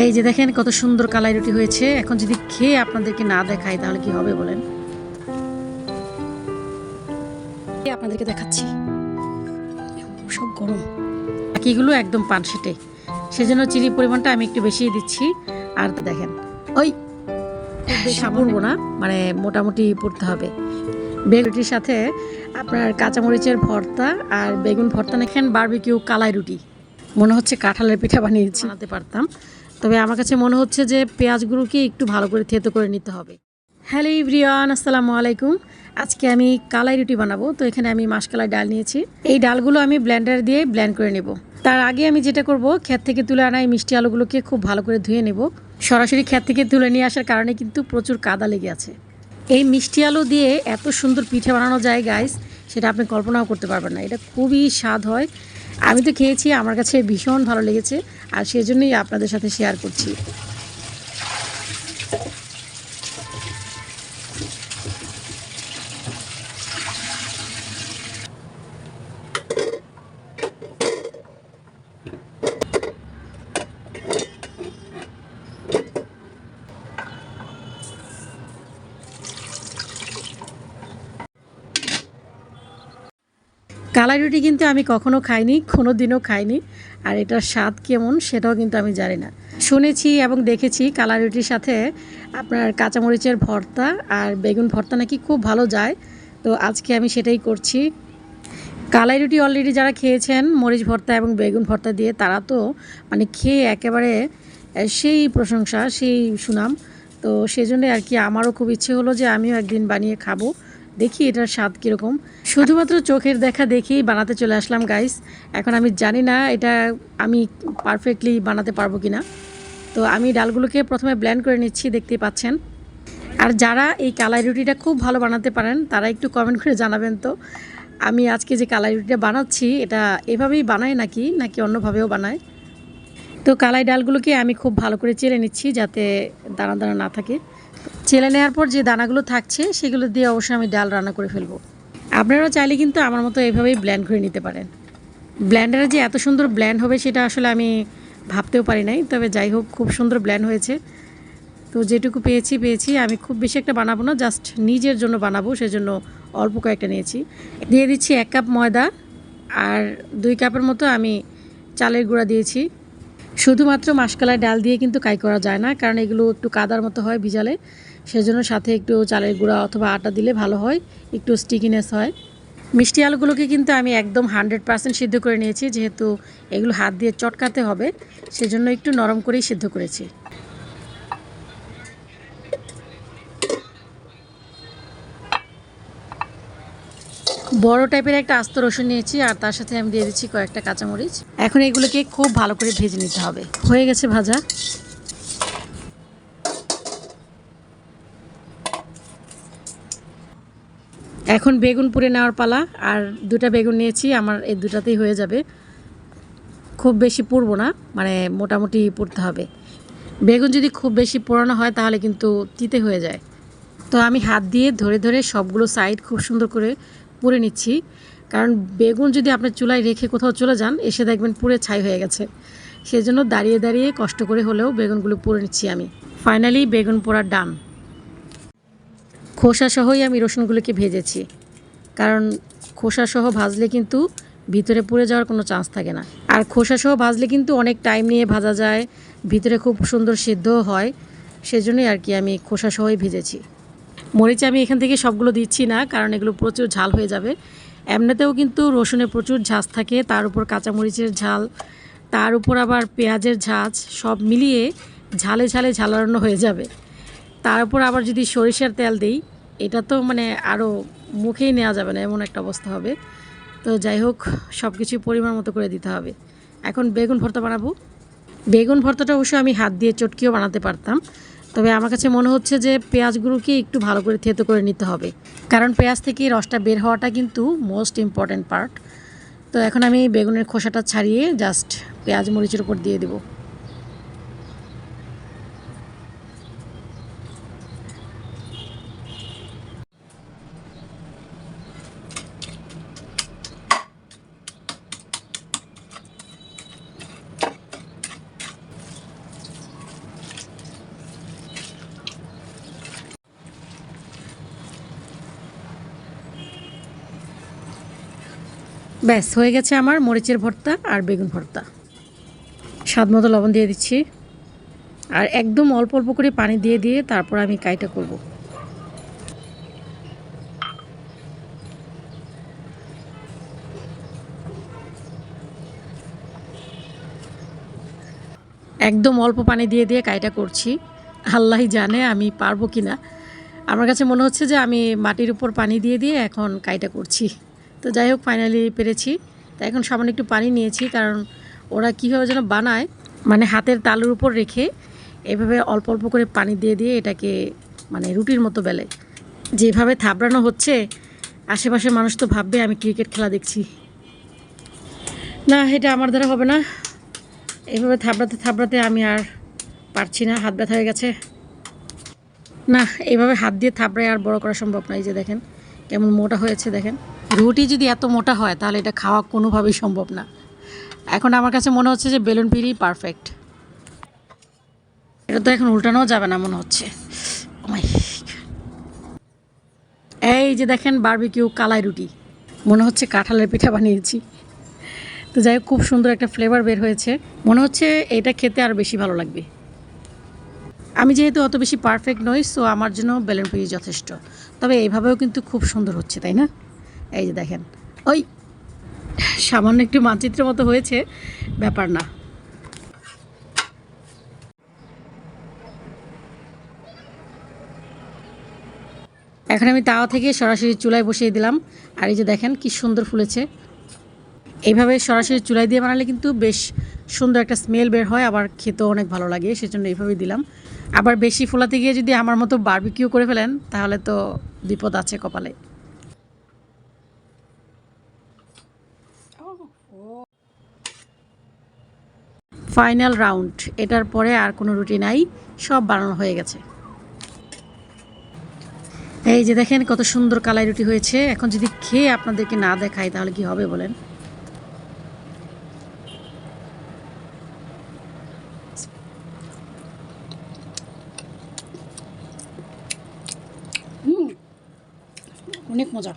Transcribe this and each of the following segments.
এই যে দেখেন কত সুন্দর কালাই রুটি হয়েছে। এখন যদি খেয়ে আপনাদেরকে না দেখাই তাহলে কি হবে বলেন। আপনাদেরকে দেখাচ্ছি, সব গরম, বাকিগুলো একদম পানসেটে, সেজন্য চিনির পরিমাণটা আমি একটু বেশিই দিচ্ছি। আর দেখেন ওই বেশি পড়বো না, মানে মোটামুটি পড়তে হবে। বেগুনটির সাথে আপনার কাঁচামরিচের ভর্তা আর বেগুন ভর্তা এখানে বারবিকিউ কালাই রুটি, মনে হচ্ছে কাঁঠালের পিঠা বানিয়েছি, বানাতে পারতাম। তবে আমার কাছে মনে হচ্ছে যে পেঁয়াজগুলোকে একটু ভালো করে থেতো করে নিতে হবে। হ্যালো এভরিওয়ান, আসসালামু আলাইকুম। আজকে আমি কালাই রুটি বানাবো। তো এখানে আমি মাসকলাই ডাল নিয়েছি। এই ডালগুলো আমি ব্লেন্ডার দিয়ে ব্লেন্ড করে নেব। তার আগে আমি যেটা করব, ক্ষেত থেকে তুলে আনা এই মিষ্টি আলুগুলোকে খুব ভালো করে ধুয়ে নেব। সরাসরি ক্ষেত থেকে তুলে নিয়ে আসার কারণে কিন্তু প্রচুর কাদা লেগে আছে। এই মিষ্টি আলু দিয়ে এত সুন্দর পিঠে বানানো যায় গাইস, সেটা আপনি কল্পনাও করতে পারবেন না। এটা খুবই স্বাদ হয়। আমি তো খেয়েছি, আমার কাছে ভীষণ ভালো লেগেছে, আর সেজন্যই আপনাদের সাথে শেয়ার করছি। কালাই রুটি কিন্তু আমি কখনো খাইনি, কোনো দিনও খাইনি। আর এটার স্বাদ কেমন সেটাও কিন্তু আমি জানি না। শুনেছি এবং দেখেছি কালাই রুটির সাথে আপনার কাঁচামরিচের ভর্তা আর বেগুন ভর্তা নাকি খুব ভালো যায়। তো আজকে আমি সেটাই করছি। কালাই রুটি অলরেডি যারা খেয়েছেন মরিচ ভর্তা এবং বেগুন ভর্তা দিয়ে, তারা তো মানে খেয়ে একেবারে সেই প্রশংসা, সেই সুনাম। তো সেজন্যই আর কি আমারও খুব ইচ্ছে হলো যে আমিও একদিন বানিয়ে খাবো, দেখি এটার স্বাদ কীরকম। শুধুমাত্র চোখের দেখা দেখেই বানাতে চলে আসলাম গাইস। এখন আমি জানি না এটা আমি পারফেক্টলি বানাতে পারবো কি না। তো আমি ডালগুলোকে প্রথমে ব্লেন্ড করে নিচ্ছি, দেখতেই পাচ্ছেন। আর যারা এই কালাই রুটিটা খুব ভালো বানাতে পারেন তারা একটু কমেন্ট করে জানাবেন তো, আমি আজকে যে কালাই রুটিটা বানাচ্ছি এটা এভাবেই বানায় নাকি অন্যভাবেও বানায়। তো কালাই ডালগুলোকে আমি খুব ভালো করে চেলে নিচ্ছি যাতে দানা দানা না থাকে। চেলে নেওয়ার পর যে দানাগুলো থাকছে সেগুলো দিয়ে অবশ্যই আমি ডাল রান্না করে ফেলবো। আপনারাও চাইলে কিন্তু আমার মতো এভাবেই ব্লেন্ড করে নিতে পারেন। ব্লেন্ডারে যে এত সুন্দর ব্লেন্ড হবে সেটা আসলে আমি ভাবতেও পারি নাই। তবে যাই হোক, খুব সুন্দর ব্লেন্ড হয়েছে। তো যেটুকু পেয়েছি। আমি খুব বেশি একটা বানাবো না, জাস্ট নিজের জন্য বানাবো, সেজন্য অল্প কয়েকটা নিয়েছি। দিয়ে দিচ্ছি 1 কাপ ময়দা, আর 2 কাপের মতো আমি চালের গুঁড়া দিয়েছি। শুধুমাত্র মাসকলাই ডাল দিয়ে কিন্তু কাই করা যায় না, কারণ এগুলো একটু কাদার মতো হয় ভিজালে। সেজন্য সাথে একটু চালের গুঁড়া অথবা আটা দিলে ভালো হয়, একটু স্টিকিনেস হয়। মিষ্টি আলুগুলোকে কিন্তু আমি একদম 100% সিদ্ধ করে নিয়েছি, যেহেতু এগুলো হাত দিয়ে চটকাতে হবে, সেজন্য একটু নরম করেই সিদ্ধ করেছি। বড় টাইপের একটা আস্ত রসুন নিয়েছি, আর তার সাথে আমি দিয়ে দিচ্ছি কয়েকটা কাঁচামরিচ। এখন এগুলোকে খুব ভালো করে ভেজে নিতে হবে। হয়ে গেছে ভাজা। এখন বেগুন পুড়ে নেওয়ার পালা। আর 2টা বেগুন নিয়েছি, আমার এই 2টাতেই হয়ে যাবে। খুব বেশি পুড়বো না, মানে মোটামুটি পুড়তে হবে। বেগুন যদি খুব বেশি পোড়ানো হয় তাহলে কিন্তু তিতে হয়ে যায়। তো আমি হাত দিয়ে ধরে ধরে সবগুলো সাইড খুব সুন্দর করে পুড়ে নিচ্ছি, কারণ বেগুন যদি আপনি চুলায় রেখে কোথাও চলে যান, এসে দেখবেন পুড়ে ছাই হয়ে গেছে। সেজন্য দাঁড়িয়ে দাঁড়িয়ে কষ্ট করে হলেও বেগুনগুলো পুড়ে নিচ্ছি আমি। ফাইনালি বেগুন পোড়া ডান। খোসা সহই আমি রসুনগুলোকে ভেজেছি, কারণ খোসা সহ ভাজলে কিন্তু ভিতরে পুড়ে যাওয়ার কোনো চান্স থাকে না। আর খোসা সহ ভাজলে কিন্তু অনেক টাইম নিয়ে ভাজা যায়, ভিতরে খুব সুন্দর সিদ্ধও হয়। সেজন্যই আর কি আমি খোসা সহই ভেজেছি। মরিচ আমি এখান থেকে সবগুলো দিচ্ছি না, কারণ এগুলো প্রচুর ঝাল হয়ে যাবে। এমনিতেও কিন্তু রসুনে প্রচুর ঝাঁজ থাকে, তার উপর কাঁচামরিচের ঝাল, তার উপর আবার পেঁয়াজের ঝাঁজ, সব মিলিয়ে ঝালে ঝালে ঝালানো হয়ে যাবে। তার উপর আবার যদি সরিষার তেল দিই, এটা তো মানে আরও মুখেই নেওয়া যাবে না, এমন একটা অবস্থা হবে। তো যাই হোক, সব কিছু পরিমাণ মতো করে দিতে হবে। এখন বেগুন ভর্তা বানাবো। বেগুন ভর্তাটা অবশ্য আমি হাত দিয়ে চটকিও বানাতে পারতাম, তবে আমার কাছে মনে হচ্ছে যে পেঁয়াজগুলোকে একটু ভালো করে থেতো করে নিতে হবে, কারণ পেঁয়াজ থেকে রসটা বের হওয়াটা কিন্তু মোস্ট ইম্পর্ট্যান্ট পার্ট। তো এখন আমি বেগুনের খোসাটা ছাড়িয়ে জাস্ট পেঁয়াজ মরিচের উপর দিয়ে দেবো। ব্যাস হয়ে গেছে আমার মরিচের ভর্তা আর বেগুন ভর্তা। স্বাদ মতো লবণ দিয়ে দিচ্ছি আর একদম অল্প অল্প করে পানি দিয়ে দিয়ে তারপর আমি কাইটা করব। একদম অল্প পানি দিয়ে দিয়ে কাইটা করছি। আল্লাহই জানে আমি পারবো কি না। আমার কাছে মনে হচ্ছে যে আমি মাটির উপর পানি দিয়ে দিয়ে এখন কাইটা করছি। তো যাই হোক ফাইনালি পেরেছি। তো এখন সামান্য একটু পানি নিয়েছি, কারণ ওরা কীভাবে যেন বানায়, মানে হাতের তালুর উপর রেখে এভাবে অল্প অল্প করে পানি দিয়ে দিয়ে এটাকে মানে রুটির মতো বেলে। যেভাবে থাবড়ানো হচ্ছে আশেপাশে মানুষ তো ভাববে আমি ক্রিকেট খেলা দেখছি। না, এটা আমার দ্বারা হবে না। এভাবে থাবড়াতে থাবড়াতে আমি আর পারছি না, হাত ব্যথা হয়ে গেছে। না, এইভাবে হাত দিয়ে থাবড়ায় আর বড় করা সম্ভব না। এই যে দেখেন কেমন মোটা হয়েছে, দেখেন। রুটি যদি এত মোটা হয় তাহলে এটা খাওয়া কোনোভাবেই সম্ভব না। এখন আমার কাছে মনে হচ্ছে যে বেলুন পিড়ি পারফেক্ট। এটা তো এখন উল্টানোও যাবে না মনে হচ্ছে। এই যে দেখেন বারবিকিউ কালাই রুটি, মনে হচ্ছে কাঁঠালের পিঠা বানিয়েছি। তো যাই হোক, খুব সুন্দর একটা ফ্লেভার বের হয়েছে। মনে হচ্ছে এটা খেতে আরও বেশি ভালো লাগবে। আমি যেহেতু অত বেশি পারফেক্ট নই, সো আমার জন্য বেলুন পিড়ি যথেষ্ট। তবে এইভাবেও কিন্তু খুব সুন্দর হচ্ছে, তাই না? এই যে দেখেন, ওই সামান্য একটু মানচিত্রের মতো হয়েছে, ব্যাপার না। এখন আমি তাওয়া থেকে সরাসরি চুলায় বসিয়ে দিলাম। আর এই যে দেখেন কি সুন্দর ফুলেছে। এইভাবে সরাসরি চুলায় দিয়ে বানালে কিন্তু বেশ সুন্দর একটা স্মেল বের হয়, আবার খেতেও অনেক ভালো লাগে, সেজন্য এইভাবেই দিলাম। আবার বেশি ফুলাতে গিয়ে যদি আমার মতো বারবিকিউ করে ফেলেন তাহলে তো বিপদ আছে কপালে। ফাইনাল রাউন্ড, এটার পরে আর কোনো রুটি নাই, সব বানানো হয়ে গেছে। এই যে দেখেন কত সুন্দর কালাই রুটি হয়েছে। এখন যদি খেয়ে আপনাদেরকে না দেখাই তাহলে কি হবে বলেন? অনেক মজা,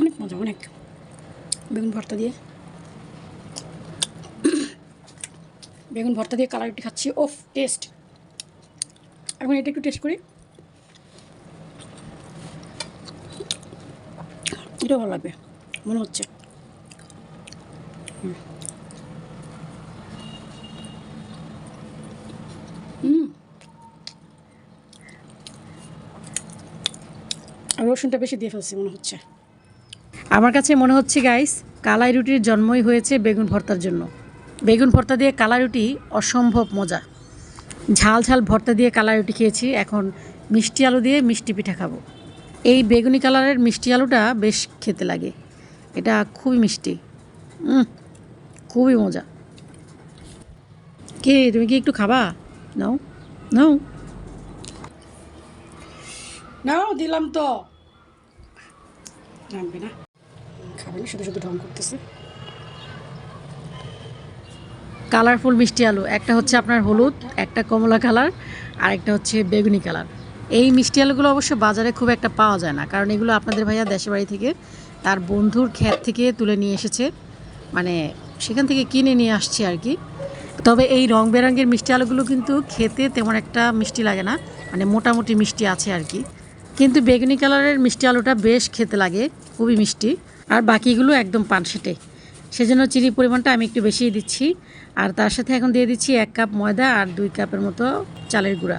অনেক মজা, অনেক। বেগুন ভর্তা দিয়ে কালাই রুটি খাচ্ছি। ওফ, টেস্ট। এখন এটা একটু টেস্ট করি, এটাও ভালো লাগবে মনে হচ্ছে। আর রসুনটা বেশি দিয়ে ফেলছি মনে হচ্ছে। আমার কাছে মনে হচ্ছে গাইস, কালাই রুটির জন্মই হয়েছে বেগুন ভর্তার জন্য। বেগুন ভর্তা দিয়ে কালাই রুটি অসম্ভব মজা। ঝাল ঝাল ভর্তা দিয়ে কালাই রুটি খেয়েছি, এখন মিষ্টি আলু দিয়ে মিষ্টি পিঠা খাবো। এই বেগুনি কালারের মিষ্টি আলুটা বেশ খেতে লাগে, এটা খুবই মিষ্টি, খুবই মজা। কে তুমি কি একটু খাবা? নাও নাও নাও, দিলাম তো। নামবে না, খাবে না, শুধু শুধু ঢং করতেছে। কালারফুল মিষ্টি আলু, একটা হচ্ছে আপনার হলুদ, একটা কমলা কালার, আর একটা হচ্ছে বেগুনি কালার। এই মিষ্টি আলুগুলো অবশ্য বাজারে খুব একটা পাওয়া যায় না, কারণ এগুলো আপনাদের ভাইয়া দেশের বাড়ি থেকে তার বন্ধুর ক্ষেত থেকে তুলে নিয়ে এসেছে, মানে সেখান থেকে কিনে নিয়ে আসছে আর কি। তবে এই রং বেরঙের মিষ্টি আলুগুলো কিন্তু খেতে তেমন একটা মিষ্টি লাগে না, মানে মোটামুটি মিষ্টি আছে আর কি। কিন্তু বেগুনি কালারের মিষ্টি আলুটা বেশ খেতে লাগে, খুবই মিষ্টি। আর বাকিগুলো একদম পানসেটে, সেজন্য চিনির পরিমাণটা আমি একটু বেশিই দিচ্ছি। আর তার সাথে এখন দিয়ে দিচ্ছি 1 কাপ ময়দা আর 2 কাপের মতো চালের গুঁড়া।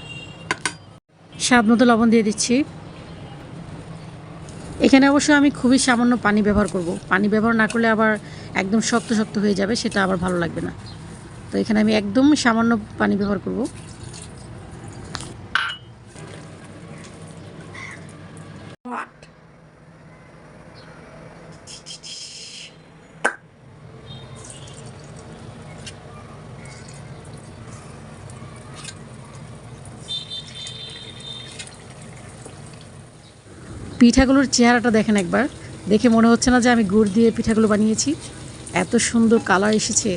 স্বাদ মতো লবণ দিয়ে দিচ্ছি। এখানে অবশ্য আমি খুবই সামান্য পানি ব্যবহার করব। পানি ব্যবহার না করলে আবার একদম শক্ত শক্ত হয়ে যাবে, সেটা আবার ভালো লাগবে না। তো এখানে আমি একদম সামান্য পানি ব্যবহার করব। পিঠাগুলোর চেহারাটা দেখেন একবার, দেখে মনে হচ্ছে না যে আমি গুড় দিয়ে পিঠাগুলো বানিয়েছি? এত সুন্দর কালার এসেছে।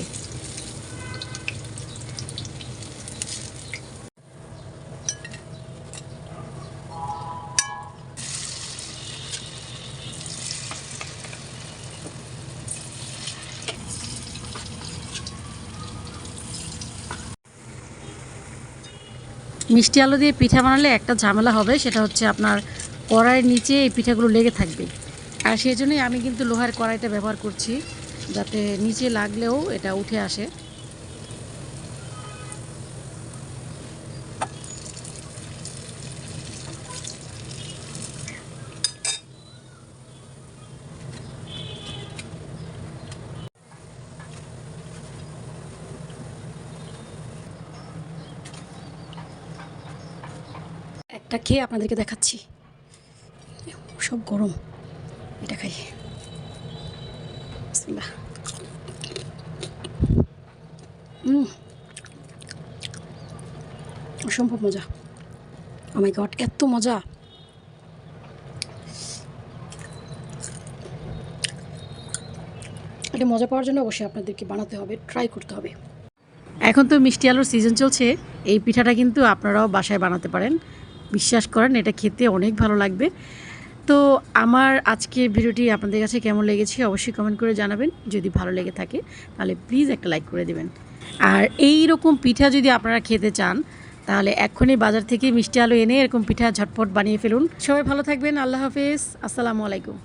মিষ্টি আলু দিয়ে পিঠা বানালে একটা ঝামেলা হবে, সেটা হচ্ছে আপনার কড়াইয়ের নিচে এই পিঠাগুলো লেগে থাকবে। আর সেই জন্যই আমি কিন্তু লোহার কড়াইটা ব্যবহার করছি, যাতে নিচে লাগলেও এটা উঠে আসে। একটা খেয়ে আপনাদেরকে দেখাচ্ছি, সব গরম, এটা খাই। বিসমিল্লাহ। অসম্ভব মজা, ও মাই গড, এত মজা। এটা মজা পাওয়ার জন্য অবশ্যই আপনাদেরকে বানাতে হবে, ট্রাই করতে হবে। এখন তো মিষ্টি আলুর সিজন চলছে, এই পিঠাটা কিন্তু আপনারাও বাসায় বানাতে পারেন। বিশ্বাস করেন, এটা খেতে অনেক ভালো লাগবে। তো আমার আজকের ভিডিওটি আপনাদের কাছে কেমন লেগেছে অবশ্যই কমেন্ট করে জানাবেন। যদি ভালো লেগে থাকে তাহলে প্লিজ একটা লাইক করে দেবেন। আর এই রকম পিঠা যদি আপনারা খেতে চান তাহলে এক্ষুনি বাজার থেকে মিষ্টি আলু এনে এরকম পিঠা ঝটপট বানিয়ে ফেলুন। সবাই ভালো থাকবেন, আল্লাহ হাফেজ, আসসালামু আলাইকুম।